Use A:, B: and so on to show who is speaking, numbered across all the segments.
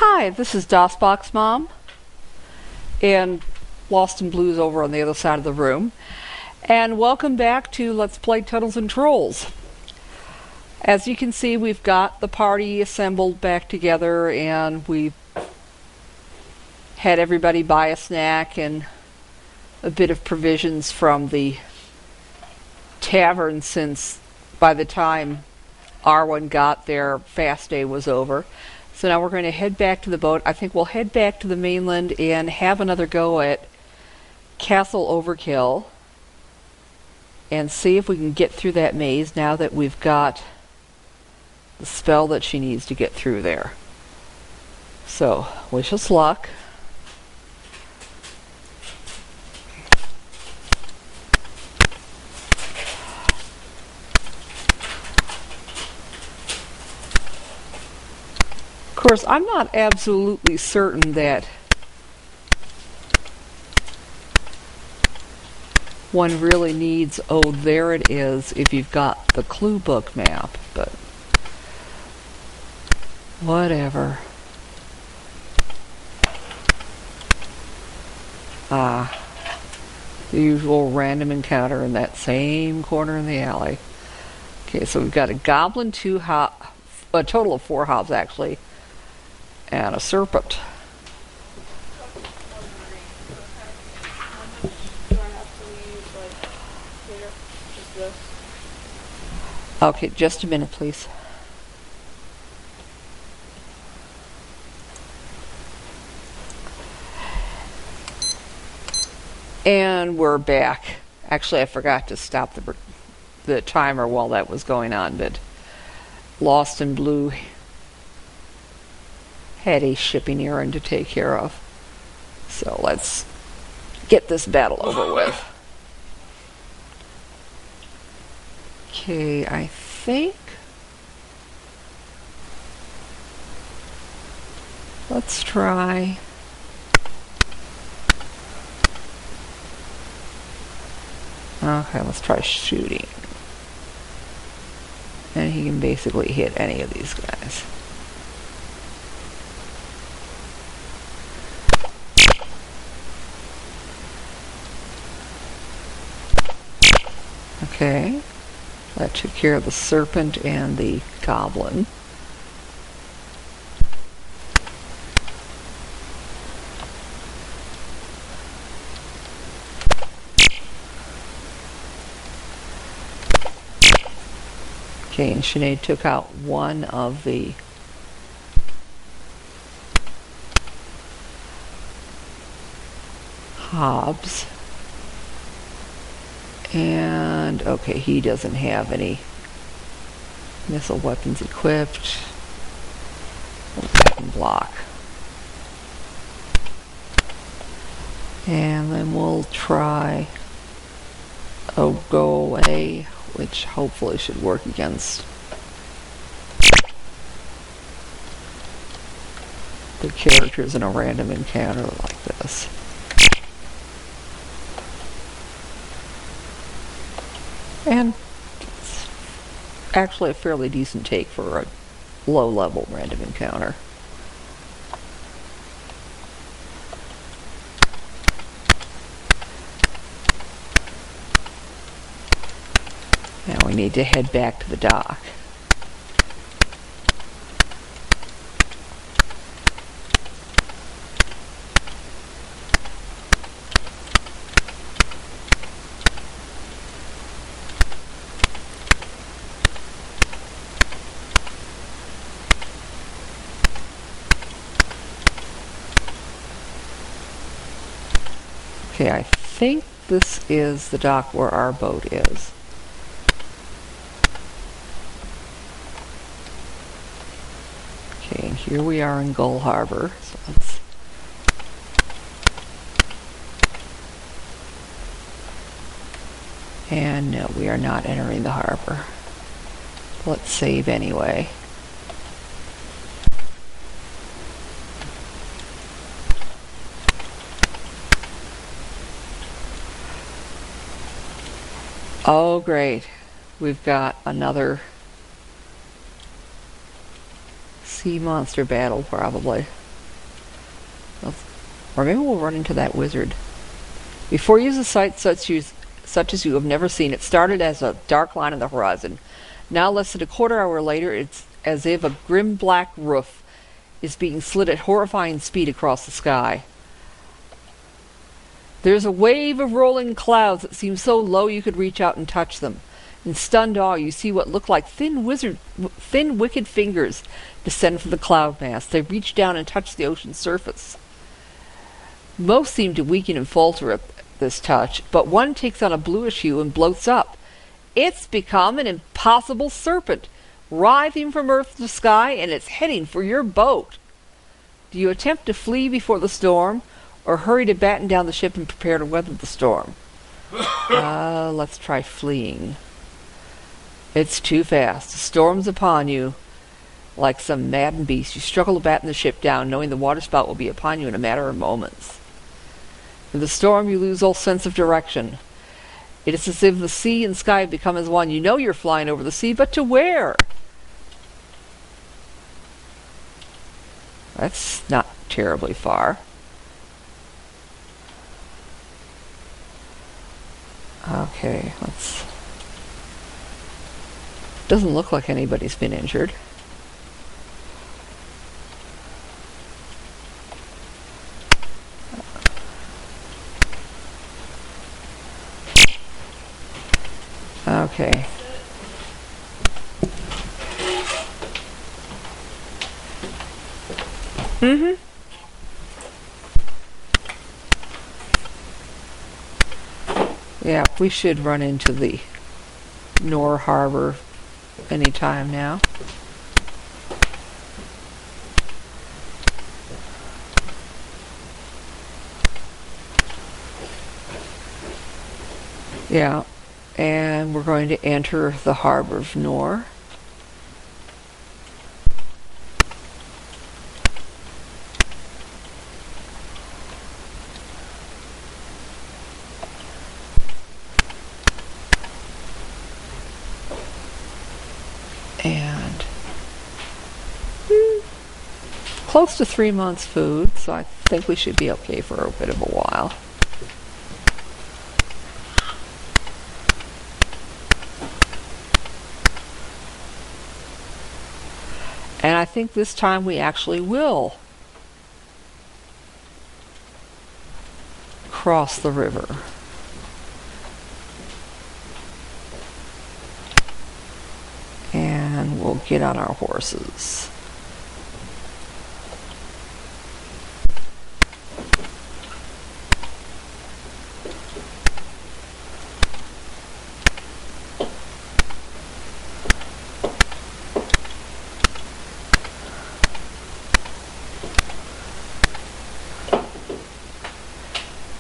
A: Hi, this is DOSBox Mom, and Lost in Blue's over on the other side of the room. And welcome back to Let's Play Tunnels and Trolls. As you can see, we've got the party assembled back together, and we've had everybody buy a snack and a bit of provisions from the tavern, since by the time Arwen got there, fast day was over. So now we're going to head back to the boat. I think we'll head back to the mainland and have another go at Castle Overkill and see if we can get through that maze now that we've got the spell that she needs to get through there. So, wish us luck. Of course, I'm not absolutely certain that one really needs, oh, there it is, if you've got the clue book map, but whatever. The usual random encounter in that same corner in the alley. Okay, so we've got a goblin, a total of 4 hobs actually, and a serpent. Okay, just a minute, please. And we're back. Actually, I forgot to stop the timer while that was going on, but Lost in Blue had a shipping errand to take care of. So let's get this battle over with. Okay, I think let's try shooting. And he can basically hit any of these guys. Okay, that took care of the serpent and the goblin. Okay, and Sinead took out one of the hobs. And, okay, he doesn't have any missile weapons equipped. Weapon block. And then we'll try Go Away, which hopefully should work against the characters in a random encounter like this. And it's actually a fairly decent take for a low-level random encounter. Now we need to head back to the dock. Okay, I think this is the dock where our boat is. Okay, and here we are in Gull Harbor. So let's and no, we are not entering the harbor. Let's save anyway. Oh, great. We've got another sea monster battle, probably. Or maybe we'll run into that wizard. Before you use a sight such as you have never seen, it started as a dark line on the horizon. Now, less than a quarter hour later, it's as if a grim black roof is being slid at horrifying speed across the sky. There's a wave of rolling clouds that seem so low you could reach out and touch them. In stunned awe, you see what look like thin, wicked fingers descend from the cloud mass. They reach down and touch the ocean's surface. Most seem to weaken and falter at this touch, but one takes on a bluish hue and bloats up. It's become an impossible serpent, writhing from earth to sky, and it's heading for your boat. Do you attempt to flee before the storm, or hurry to batten down the ship and prepare to weather the storm? Let's try fleeing. It's too fast. The storm's upon you. Like some maddened beast, you struggle to batten the ship down, knowing the waterspout will be upon you in a matter of moments. In the storm, you lose all sense of direction. It is as if the sea and sky have become as one. You know you're flying over the sea, but to where? That's not terribly far. Okay, let's... Doesn't look like anybody's been injured. Okay. Mm-hmm. Yeah, we should run into the Nor Harbor anytime now. Yeah, and we're going to enter the harbor of Nor. And close to 3 months food, so I think we should be okay for a bit of a while. And I think this time we actually will cross the river. And we'll get on our horses.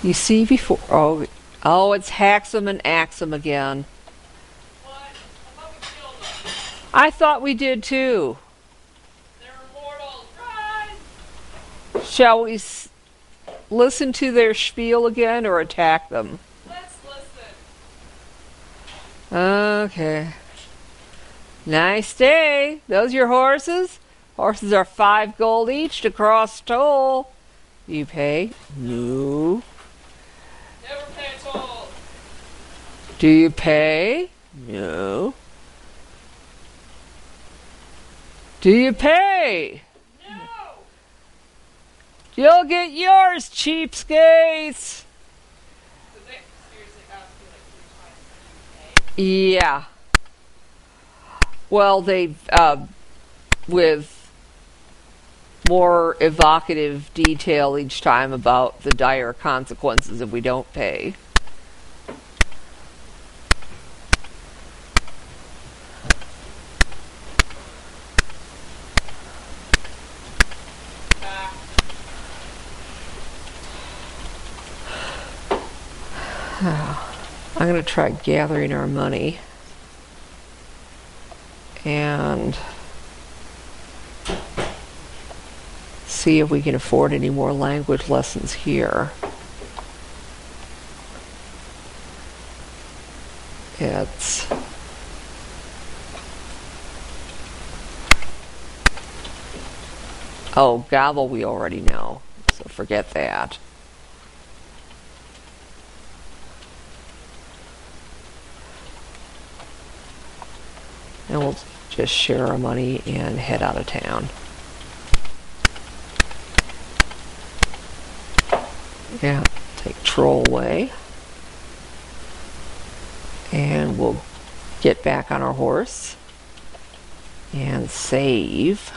A: You see before... Oh, it's Haxum and Axum again.
B: What? I thought we killed them.
A: I thought we did too.
B: They're immortals. Run!
A: Shall we listen to their spiel again or attack them?
B: Let's listen.
A: Okay. Nice day. Those your horses? Horses are 5 gold each to cross toll. You pay? No.
B: Never pay a toll.
A: Do you pay? No. Do you pay?
B: No!
A: You'll get yours, cheapskates!
B: Did they seriously ask you like 3 times, do you pay?
A: Yeah. Well, they, with more evocative detail each time about the dire consequences if we don't pay. I'm going to try gathering our money and see if we can afford any more language lessons here. It's Gobble we already know. So forget that. And we'll just share our money and head out of town. Yeah, take Troll away. And we'll get back on our horse and save.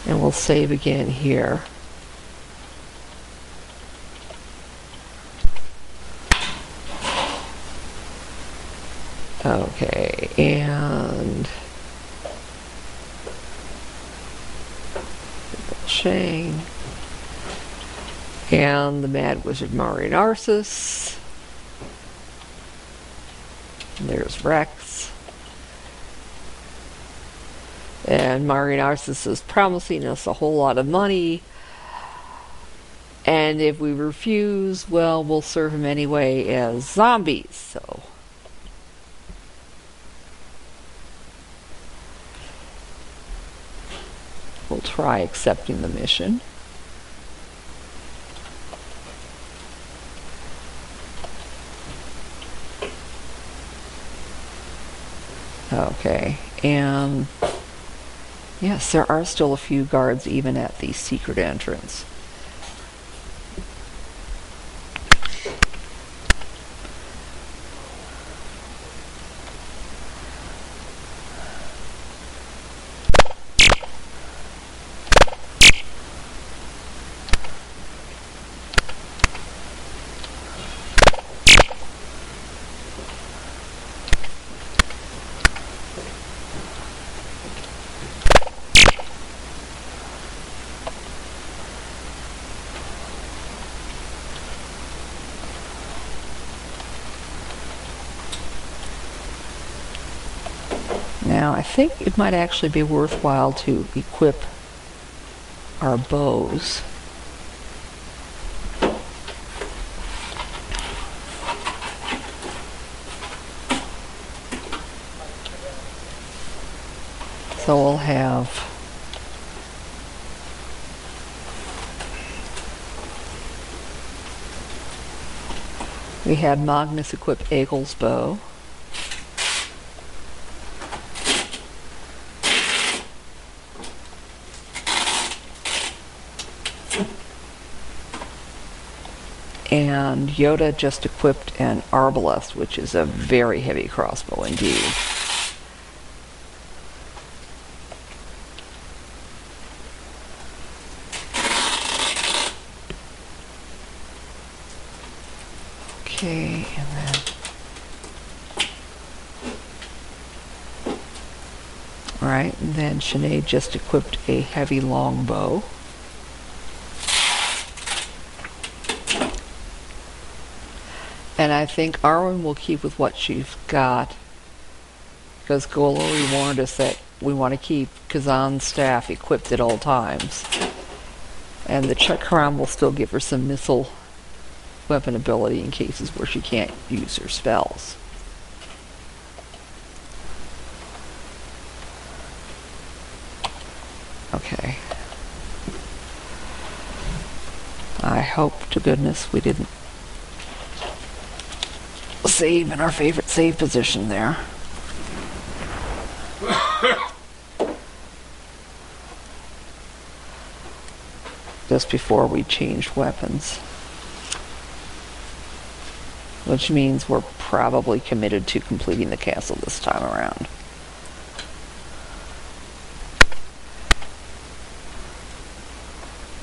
A: And we'll save again here. Okay, and Shang and the Mad Wizard Mari Narcissus. And there's Rex. And Mari Narcissus is promising us a whole lot of money. And if we refuse, well, we'll serve him anyway as zombies. So we'll try accepting the mission. Okay, and yes, there are still a few guards even at the secret entrance. Now, I think it might actually be worthwhile to equip our bows. So we'll have we had Magnus equip Egel's bow. And Yoda just equipped an arbalest, which is a very heavy crossbow indeed. Okay, and then alright, and then Sinead just equipped a heavy long bow. And I think Arwen will keep with what she's got, because Gull already warned us that we want to keep Kazan's staff equipped at all times. And the Chakram will still give her some missile weapon ability in cases where she can't use her spells. Okay. I hope to goodness we didn't save in our favorite save position there. Just before we changed weapons. Which means we're probably committed to completing the castle this time around.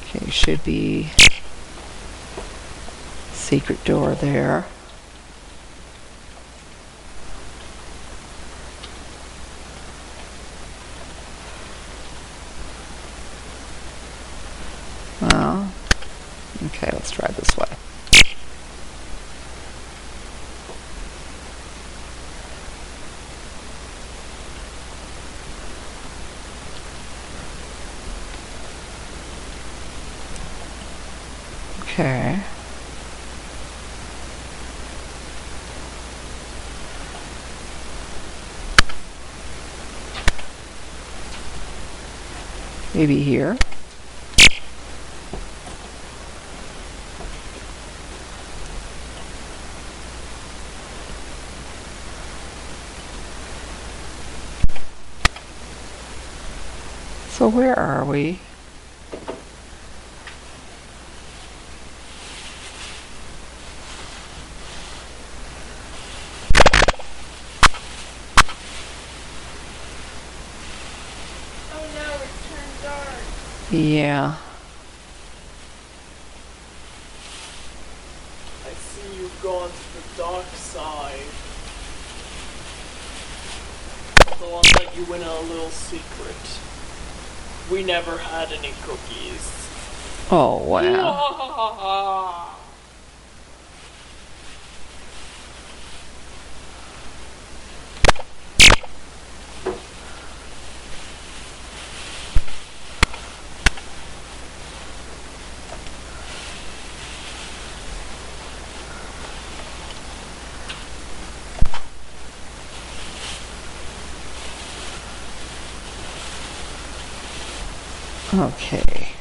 A: Okay, should be secret door there. Well, okay, let's try this way. Okay. Maybe here. So where are we?
B: Oh no, it turned dark.
A: Yeah.
C: I see you've gone to the dark side. So I'll let you in on a little secret. We never had any cookies.
A: Oh, wow. Okay.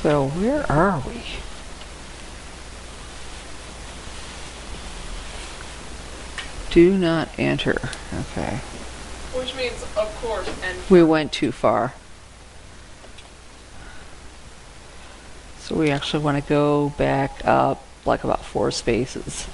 A: So where are we? Do not enter. Okay.
B: Which means, of course, and
A: We went too far. So we actually want to go back up like about 4 spaces.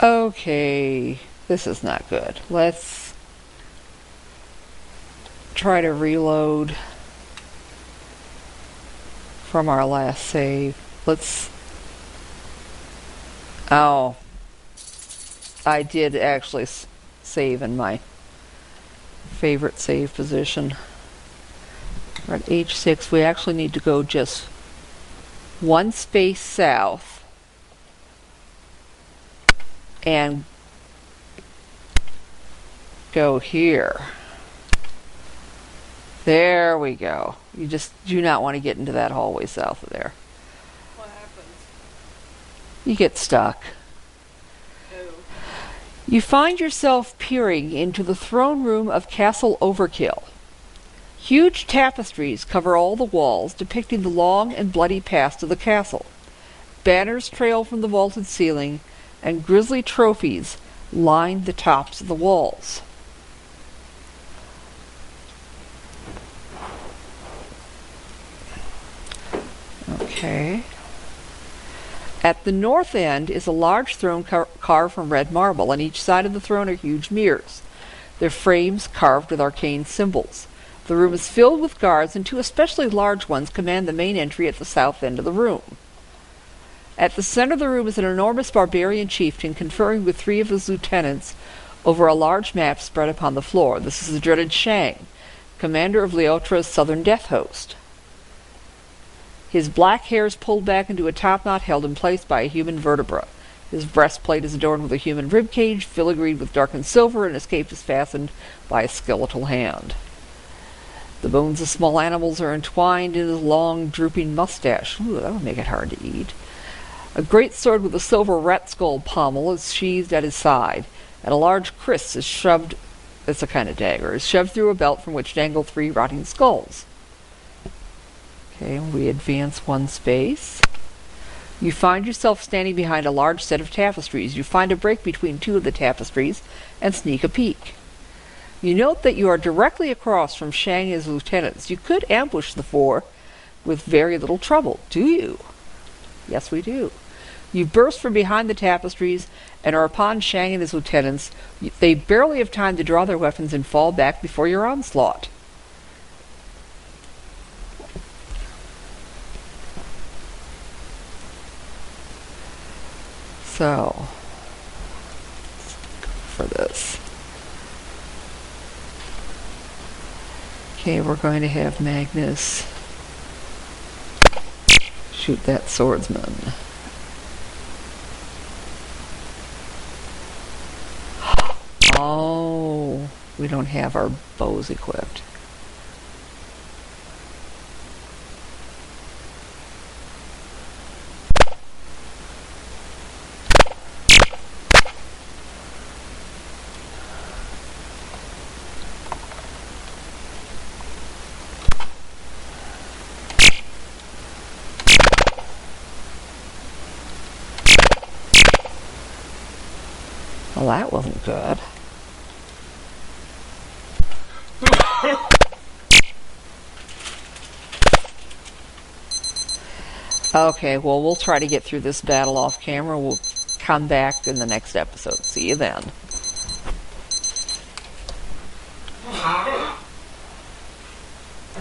A: Okay, this is not good. Let's try to reload from our last save. Oh, I did actually save in my favorite save position. We're at H6. We actually need to go just 1 space south and go here. There we go. You just do not want to get into that hallway south of there.
B: what happens?
A: You get stuck.
B: Oh.
A: You find yourself peering into the throne room of Castle Overkill. Huge tapestries cover all the walls, depicting the long and bloody past of the castle. Banners trail from the vaulted ceiling, and grisly trophies line the tops of the walls. Okay. At the north end is a large throne carved from red marble. On each side of the throne are huge mirrors, their frames carved with arcane symbols. The room is filled with guards, and two especially large ones command the main entry at the south end of the room. At the center of the room is an enormous barbarian chieftain conferring with three of his lieutenants over a large map spread upon the floor. This is the dreaded Shang, commander of Leotra's southern death host. His black hair is pulled back into a topknot held in place by a human vertebra. His breastplate is adorned with a human ribcage, filigreed with darkened silver, and his cape is fastened by a skeletal hand. The bones of small animals are entwined in his long, drooping mustache. Ooh, that would make it hard to eat. A great sword with a silver rat skull pommel is sheathed at his side, and a large kris is shoved, it's a kind of dagger, is shoved through a belt from which dangle three rotting skulls. Okay, we advance one space. You find yourself standing behind a large set of tapestries. You find a break between two of the tapestries and sneak a peek. You note that you are directly across from Shang and his lieutenants. You could ambush the four with very little trouble. Do you? Yes, we do. You burst from behind the tapestries and are upon Shang and his lieutenants. They barely have time to draw their weapons and fall back before your onslaught. So, let's go for this. Okay, we're going to have Magnus shoot that swordsman. Oh, we don't have our bows equipped. Well, that wasn't good. Okay, well, we'll try to get through this battle off camera. We'll come back in the next episode. See you then.